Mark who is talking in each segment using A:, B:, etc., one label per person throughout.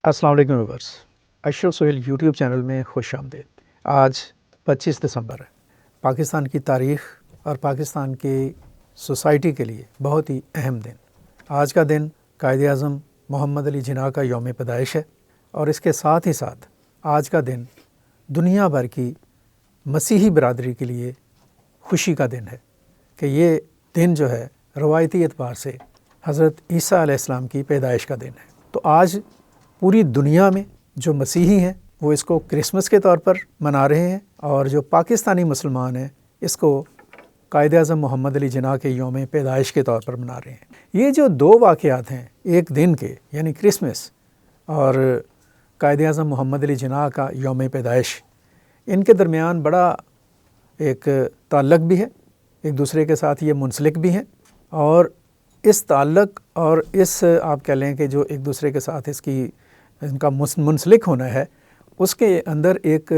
A: السلام علیکم ویورس، اشرف Sohail YouTube channel میں خوش آمدید۔ آج 25 دسمبر ہے۔ پاکستان کی تاریخ اور پاکستان کی سوسائٹی کے لیے بہت ہی اہم دن۔ آج کا دن قائد اعظم محمد علی جناح کا یوم پیدائش ہے، اور اس کے ساتھ ہی ساتھ آج کا دن دنیا بھر کی مسیحی برادری کے لیے خوشی کا دن ہے کہ یہ دن جو ہے روایتی اعتبار سے حضرت عیسیٰ علیہ السلام کی پیدائش کا دن ہے۔ تو آج پوری دنیا میں جو مسیحی ہیں وہ اس کو کرسمس کے طور پر منا رہے ہیں، اور جو پاکستانی مسلمان ہیں اس کو قائد اعظم محمد علی جناح کے یوم پیدائش کے طور پر منا رہے ہیں۔ یہ جو دو واقعات ہیں ایک دن کے، یعنی کرسمس اور قائد اعظم محمد علی جناح کا یوم پیدائش، ان کے درمیان بڑا ایک تعلق بھی ہے، ایک دوسرے کے ساتھ یہ منسلک بھی ہیں، اور اس تعلق اور اس آپ کہہ لیں کہ جو ایک دوسرے کے ساتھ ان کا منسلک ہونا ہے، اس کے اندر ایک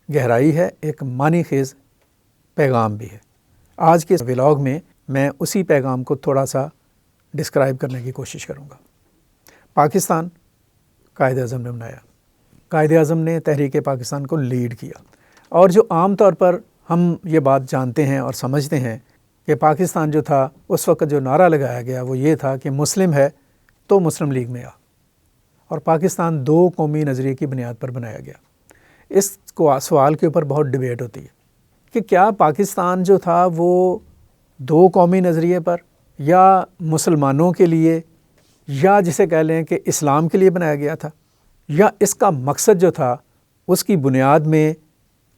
A: گہرائی ہے، ایک معنی خیز پیغام بھی ہے۔ آج کے ولاگ میں میں اسی پیغام کو تھوڑا سا ڈسکرائب کرنے کی کوشش کروں گا۔ پاکستان قائد اعظم نے بنایا، قائد اعظم نے تحریک پاکستان کو لیڈ کیا، اور جو عام طور پر ہم یہ بات جانتے ہیں اور سمجھتے ہیں کہ پاکستان جو تھا اس وقت جو نعرہ لگایا گیا وہ یہ تھا کہ مسلم ہے تو مسلم لیگ میں آ، اور پاکستان دو قومی نظریے کی بنیاد پر بنایا گیا۔ اس سوال کے اوپر بہت ڈیبیٹ ہوتی ہے کہ کیا پاکستان جو تھا وہ دو قومی نظریے پر، یا مسلمانوں کے لیے، یا جسے کہہ لیں کہ اسلام کے لیے بنایا گیا تھا، یا اس کا مقصد جو تھا اس کی بنیاد میں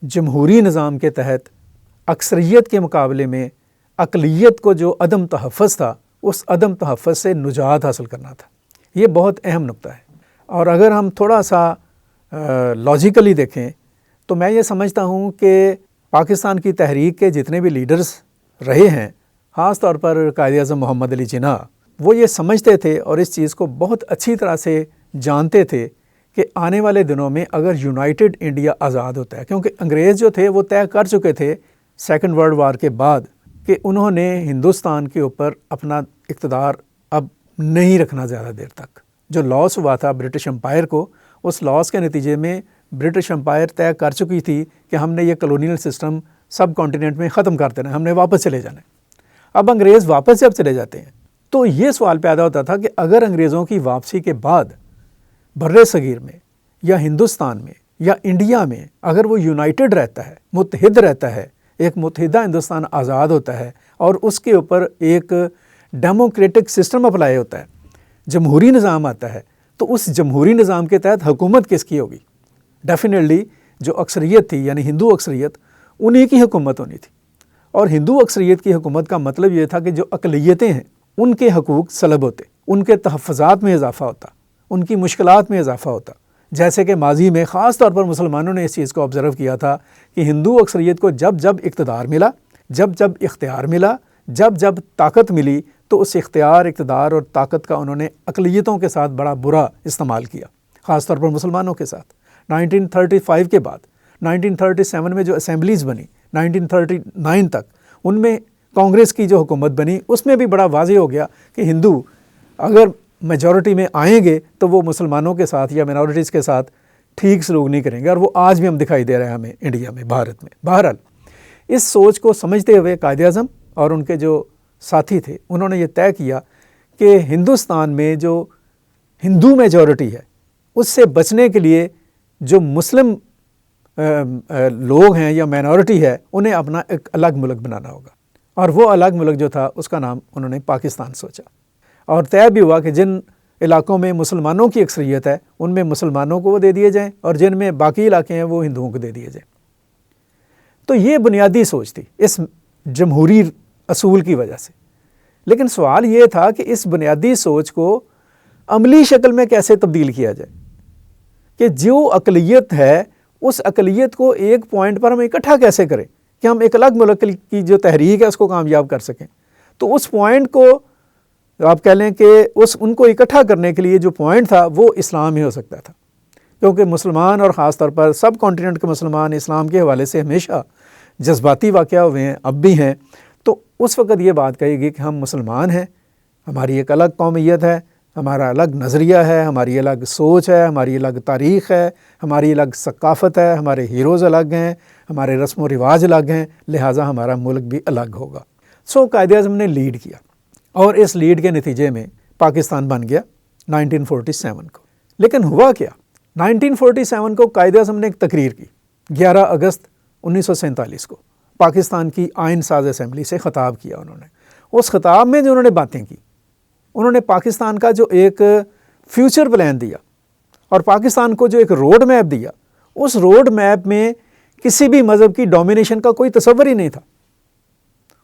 A: جمہوری نظام کے تحت اکثریت کے مقابلے میں اقلیت کو جو عدم تحفظ تھا اس عدم تحفظ سے نجات حاصل کرنا تھا۔ یہ بہت اہم نقطہ ہے، اور اگر ہم تھوڑا سا لاجیکلی دیکھیں تو میں یہ سمجھتا ہوں کہ پاکستان کی تحریک کے جتنے بھی لیڈرز رہے ہیں، خاص طور پر قائد اعظم محمد علی جناح، وہ یہ سمجھتے تھے اور اس چیز کو بہت اچھی طرح سے جانتے تھے کہ آنے والے دنوں میں اگر یونائٹڈ انڈیا آزاد ہوتا ہے، کیونکہ انگریز جو تھے وہ طے کر چکے تھے سیکنڈ ورلڈ وار کے بعد کہ انہوں نے ہندوستان کے اوپر اپنا اقتدار اب نہیں رکھنا زیادہ دیر تک۔ جو لاس ہوا تھا برٹش امپائر کو، اس لاس کے نتیجے میں برٹش امپائر طے کر چکی تھی کہ ہم نے یہ کلونیل سسٹم سب کانٹیننٹ میں ختم کر دینا ہے، ہم نے واپس چلے جانا ہے۔ اب انگریز واپس جب چلے جاتے ہیں تو یہ سوال پیدا ہوتا تھا کہ اگر انگریزوں کی واپسی کے بعد بر صغیر میں یا ہندوستان میں یا انڈیا میں اگر وہ یونائٹڈ رہتا ہے، متحد رہتا ہے، ایک متحدہ ہندوستان آزاد ہوتا ہے، اور اس کے اوپر ایک ڈیموکریٹک سسٹم اپلائی ہوتا ہے، جمہوری نظام آتا ہے، تو اس جمہوری نظام کے تحت حکومت کس کی ہوگی؟ ڈیفینیٹلی جو اکثریت تھی، یعنی ہندو اکثریت، انہی کی حکومت ہونی تھی۔ اور ہندو اکثریت کی حکومت کا مطلب یہ تھا کہ جو اقلیتیں ہیں ان کے حقوق سلب ہوتے، ان کے تحفظات میں اضافہ ہوتا، ان کی مشکلات میں اضافہ ہوتا۔ جیسے کہ ماضی میں خاص طور پر مسلمانوں نے اس چیز کو آبزرو کیا تھا کہ ہندو اکثریت کو جب جب اقتدار ملا، جب جب اختیار ملا، جب جب طاقت ملی، تو اس اختیار، اقتدار اور طاقت کا انہوں نے اقلیتوں کے ساتھ بڑا برا استعمال کیا، خاص طور پر مسلمانوں کے ساتھ۔ 1935 کے بعد 1937 میں جو اسمبلیز بنی، 1939 تک ان میں کانگریس کی جو حکومت بنی، اس میں بھی بڑا واضح ہو گیا کہ ہندو اگر میجورٹی میں آئیں گے تو وہ مسلمانوں کے ساتھ یا مینورٹیز کے ساتھ ٹھیک سلوک نہیں کریں گے، اور وہ آج بھی ہم دکھائی دے رہے ہیں ہمیں انڈیا میں، بھارت میں۔ بہرحال اس سوچ کو سمجھتے ہوئے قائد اعظم اور ان کے جو ساتھی تھے انہوں نے یہ طے کیا کہ ہندوستان میں جو ہندو میجورٹی ہے اس سے بچنے کے لیے جو مسلم لوگ ہیں یا مینورٹی ہے انہیں اپنا ایک الگ ملک بنانا ہوگا، اور وہ الگ ملک جو تھا اس کا نام انہوں نے پاکستان سوچا۔ اور طے بھی ہوا کہ جن علاقوں میں مسلمانوں کی اکثریت ہے ان میں مسلمانوں کو وہ دے دیے جائیں، اور جن میں باقی علاقے ہیں وہ ہندوؤں کو دے دیے جائیں۔ تو یہ بنیادی سوچ تھی اس جمہوری اصول کی وجہ سے۔ لیکن سوال یہ تھا کہ اس بنیادی سوچ کو عملی شکل میں کیسے تبدیل کیا جائے کہ جو اقلیت ہے اس اقلیت کو ایک پوائنٹ پر ہم اکٹھا کیسے کریں کہ ہم ایک الگ ملک کی جو تحریک ہے اس کو کامیاب کر سکیں۔ تو اس پوائنٹ کو آپ کہہ لیں کہ ان کو اکٹھا کرنے کے لیے جو پوائنٹ تھا وہ اسلام ہی ہو سکتا تھا، کیونکہ مسلمان اور خاص طور پر سب کانٹیننٹ کے مسلمان اسلام کے حوالے سے ہمیشہ جذباتی واقعہ ہوئے ہیں، اب بھی ہیں۔ تو اس وقت یہ بات کہی گئی کہ ہم مسلمان ہیں، ہماری ایک الگ قومیت ہے، ہمارا الگ نظریہ ہے، ہماری الگ سوچ ہے، ہماری الگ تاریخ ہے، ہماری الگ ثقافت ہے، ہمارے ہیروز الگ ہیں، ہمارے رسم و رواج الگ ہیں، لہٰذا ہمارا ملک بھی الگ ہوگا۔ قائد اعظم نے لیڈ کیا اور اس لیڈ کے نتیجے میں پاکستان بن گیا 1947 کو۔ لیکن ہوا کیا؟ 1947 کو قائد اعظم نے ایک تقریر کی، 11 اگست 1947 کو پاکستان کی آئین ساز اسمبلی سے خطاب کیا انہوں نے۔ اس خطاب میں جو انہوں نے باتیں کی، انہوں نے پاکستان کا جو ایک فیوچر پلان دیا اور پاکستان کو جو ایک روڈ میپ دیا، اس روڈ میپ میں کسی بھی مذہب کی ڈومینیشن کا کوئی تصور ہی نہیں تھا۔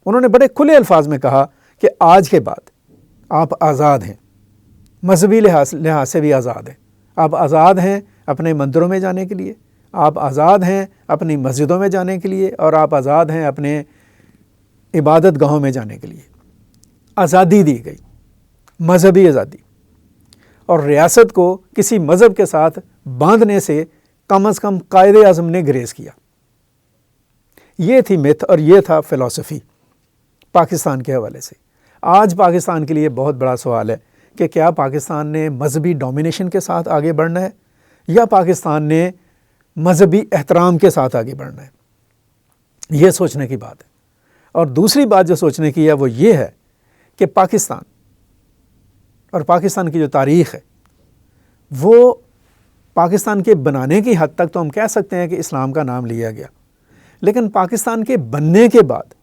A: انہوں نے بڑے کھلے الفاظ میں کہا کہ آج کے بعد آپ آزاد ہیں، مذہبی لحاظ سے بھی آزاد ہیں، آپ آزاد ہیں اپنے مندروں میں جانے کے لیے، آپ آزاد ہیں اپنی مسجدوں میں جانے کے لیے، اور آپ آزاد ہیں اپنے عبادت گاہوں میں جانے کے لیے۔ آزادی دی گئی، مذہبی آزادی، اور ریاست کو کسی مذہب کے ساتھ باندھنے سے کم از کم قائد اعظم نے گریز کیا۔ یہ تھی میتھ اور یہ تھا فلسفی پاکستان کے حوالے سے۔ آج پاکستان کے لیے بہت بڑا سوال ہے کہ کیا پاکستان نے مذہبی ڈومینیشن کے ساتھ آگے بڑھنا ہے یا پاکستان نے مذہبی احترام کے ساتھ آگے بڑھنا ہے؟ یہ سوچنے کی بات ہے۔ اور دوسری بات جو سوچنے کی ہے وہ یہ ہے کہ پاکستان اور پاکستان کی جو تاریخ ہے وہ پاکستان کے بنانے کی حد تک تو ہم کہہ سکتے ہیں کہ اسلام کا نام لیا گیا، لیکن پاکستان کے بننے کے بعد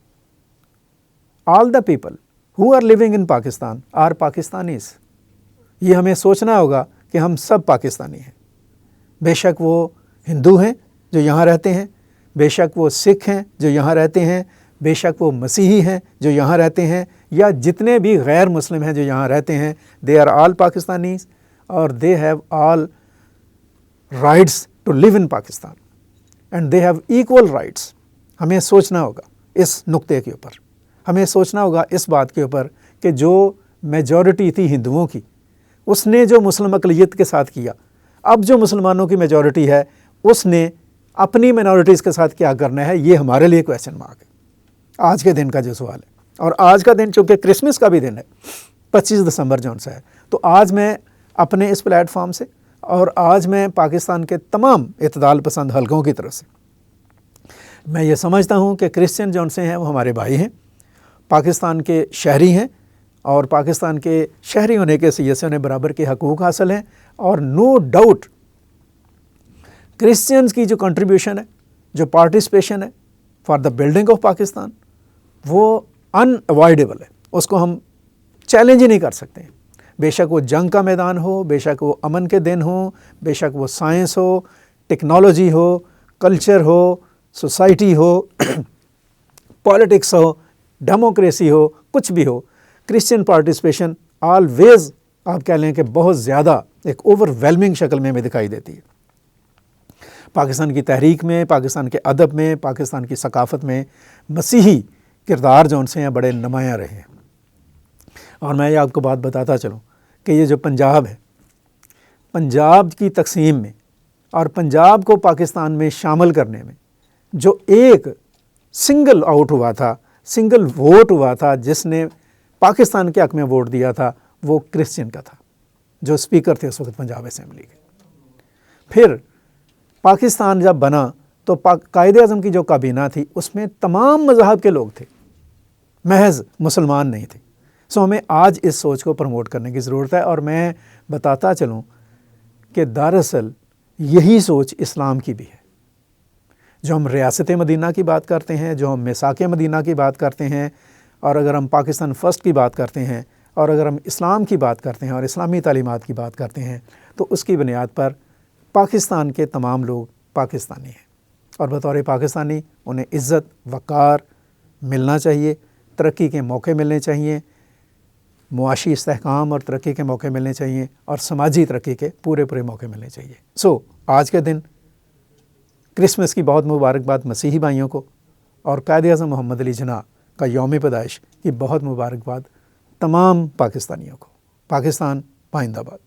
A: all the people who are living in Pakistan are Pakistanis۔ یہ ہمیں سوچنا ہوگا کہ ہم سب پاکستانی ہیں، بے شک وہ ہندو ہیں جو یہاں رہتے ہیں، بے شک وہ سکھ ہیں جو یہاں رہتے ہیں، بے شک وہ مسیحی ہیں جو یہاں رہتے ہیں، یا جتنے بھی غیر مسلم ہیں جو یہاں رہتے ہیں، they are all Pakistanis اور they have all rights to live in Pakistan and they have equal rights۔ ہمیں سوچنا ہوگا اس نقطے کے اوپر، ہمیں سوچنا ہوگا اس بات کے اوپر کہ جو میجورٹی تھی ہندوؤں کی، اس نے جو مسلم اقلیت کے ساتھ کیا، اب جو مسلمانوں کی میجورٹی ہے اس نے اپنی مینورٹیز کے ساتھ کیا کرنا ہے، یہ ہمارے لیے کویسچن مارک ہے آج کے دن کا جو سوال ہے۔ اور آج کا دن چونکہ کرسمس کا بھی دن ہے، 25 دسمبر جون سا ہے، تو آج میں اپنے اس پلیٹ فارم سے اور آج میں پاکستان کے تمام اعتدال پسند حلقوں کی طرف سے میں یہ سمجھتا ہوں کہ کرسچن جون سے ہیں وہ ہمارے بھائی ہیں، پاکستان کے شہری ہیں، اور پاکستان کے شہری ہونے کے حیثیت سے انہیں برابر کے حقوق حاصل ہیں، اور نو ڈاؤٹ کرسچنز کی جو کنٹریبیوشن ہے، جو پارٹیسپیشن ہے for the building of Pakistan, وہ ان اوائڈیبل ہے، اس کو ہم چیلنج ہی نہیں کر سکتے ہیں۔ بے شک وہ جنگ کا میدان ہو، بے شک وہ امن کے دن ہوں، بے شک وہ سائنس ہو، ٹیکنالوجی ہو، کلچر ہو، سوسائٹی ہو، پالیٹکس ہو، ڈیموکریسی ہو، کچھ بھی ہو، کرسچن پارٹیسپیشن آلویز آپ کہہ لیں کہ بہت زیادہ ایک اوور ویلمنگ شکل میں ہمیں دکھائی دیتی ہے۔ پاکستان کی تحریک میں، پاکستان کے ادب میں، پاکستان کی ثقافت میں مسیحی کردار جو ان سے ہیں بڑے نمایاں رہے ہیں۔ اور میں یہ آپ کو بات بتاتا چلوں کہ یہ جو پنجاب ہے، پنجاب کی تقسیم میں اور پنجاب کو پاکستان میں شامل کرنے میں جو ایک سنگل آؤٹ ہوا تھا، سنگل ووٹ ہوا تھا، جس نے پاکستان کے حق میں ووٹ دیا تھا، وہ کرسچن کا تھا جو اسپیکر تھے اس وقت پنجاب اسمبلی کے۔ پھر پاکستان جب بنا تو قائد اعظم کی جو کابینہ تھی اس میں تمام مذاہب کے لوگ تھے، محض مسلمان نہیں تھے۔ ہمیں آج اس سوچ کو پروموٹ کرنے کی ضرورت ہے، اور میں بتاتا چلوں کہ دراصل یہی سوچ اسلام کی بھی ہے۔ جو ہم ریاست مدینہ کی بات کرتے ہیں، جو ہم میثاق مدینہ کی بات کرتے ہیں، اور اگر ہم پاکستان فرسٹ کی بات کرتے ہیں، اور اگر ہم اسلام کی بات کرتے ہیں اور اسلامی تعلیمات کی بات کرتے ہیں، تو اس کی بنیاد پر پاکستان کے تمام لوگ پاکستانی ہیں، اور بطور پاکستانی انہیں عزت وقار ملنا چاہیے، ترقی کے موقع ملنے چاہیے، معاشی استحکام اور ترقی کے موقع ملنے چاہیے، اور سماجی ترقی کے پورے موقع ملنے چاہیے۔ آج کے دن کرسمس کی بہت مبارکباد مسیحی بھائیوں کو، اور قائد اعظم محمد علی جناح کا یوم پیدائش کی بہت مبارکباد تمام پاکستانیوں کو۔ پاکستان پائندہ باد۔